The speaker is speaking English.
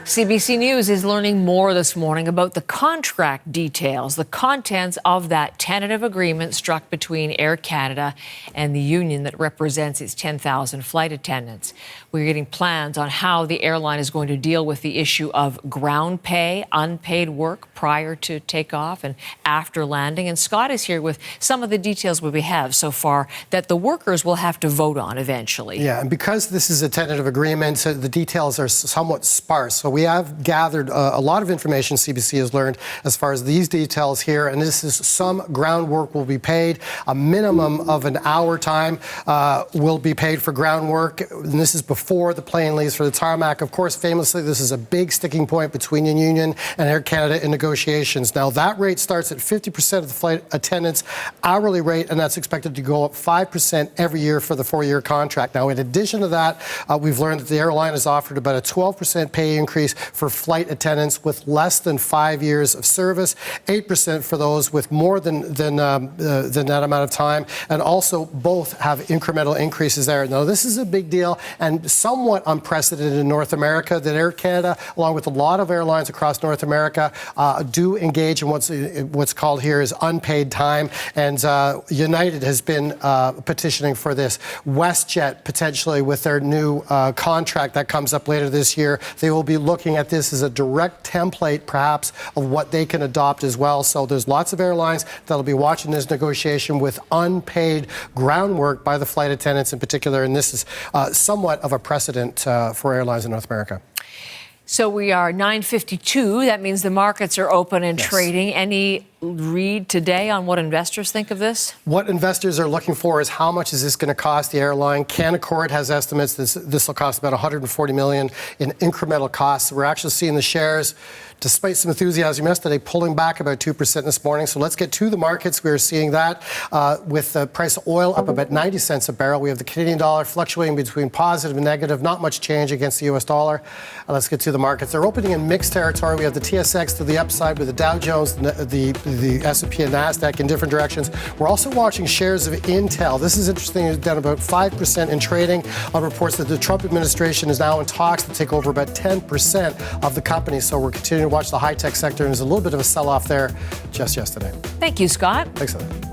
CBC News is learning more this morning about the contract details, the contents of that tentative agreement struck between Air Canada and the union that represents its 10,000 flight attendants. We're getting plans on how the airline is going to deal with the issue of ground pay, unpaid work prior to takeoff and after landing. And Scott is here with some of the details we have so far that the workers will have to vote on eventually. Yeah, and because this is a tentative agreement, the details are somewhat sparse. So we have gathered a lot of information CBC has learned as far as these details here, and this is some groundwork will be paid. A minimum of an hour time will be paid for groundwork, and this is before the plane leaves for the tarmac. Of course, famously, this is a big sticking point between the union and Air Canada in negotiations. Now, that rate starts at 50% of the flight attendants' hourly rate, and that's expected to go up 5% every year for the 4-year contract. Now, in addition to that, we've learned that the airline has offered about a 12% pay increase for flight attendants with less than 5 years of service, 8% for those with more than that amount of time, and also both have incremental increases there. Now, this is a big deal and somewhat unprecedented in North America that Air Canada, along with a lot of airlines across North America, do engage in what's called here is unpaid time, and United has been petitioning for this. WestJet, potentially with their new contract that comes up later this year, they will be looking at this as a direct template, perhaps, of what they can adopt as well. So there's lots of airlines that'll be watching this negotiation with unpaid groundwork by the flight attendants in particular, and this is somewhat of a precedent for airlines in North America. So we are 9:52. That means the markets are open and Yes. trading. Any read today on what investors think of this? What investors are looking for is how much is this going to cost the airline. Canaccord has estimates this will cost about $140 million in incremental costs. We're actually seeing the shares, despite some enthusiasm yesterday, pulling back about 2% this morning. So let's get to the markets. We're seeing that with the price of oil up about 90 cents a barrel. We have the Canadian dollar fluctuating between positive and negative, not much change against the US dollar. Let's get to the markets. They're opening in mixed territory. We have the TSX to the upside with the Dow Jones, the S&P and NASDAQ in different directions. We're also watching shares of Intel. This is interesting. It's down about 5% in trading on reports that the Trump administration is now in talks to take over about 10% of the company. So we're continuing to watch the high-tech sector, and there's a little bit of a sell-off there just yesterday. Thank you, Scott. Thanks, Heather.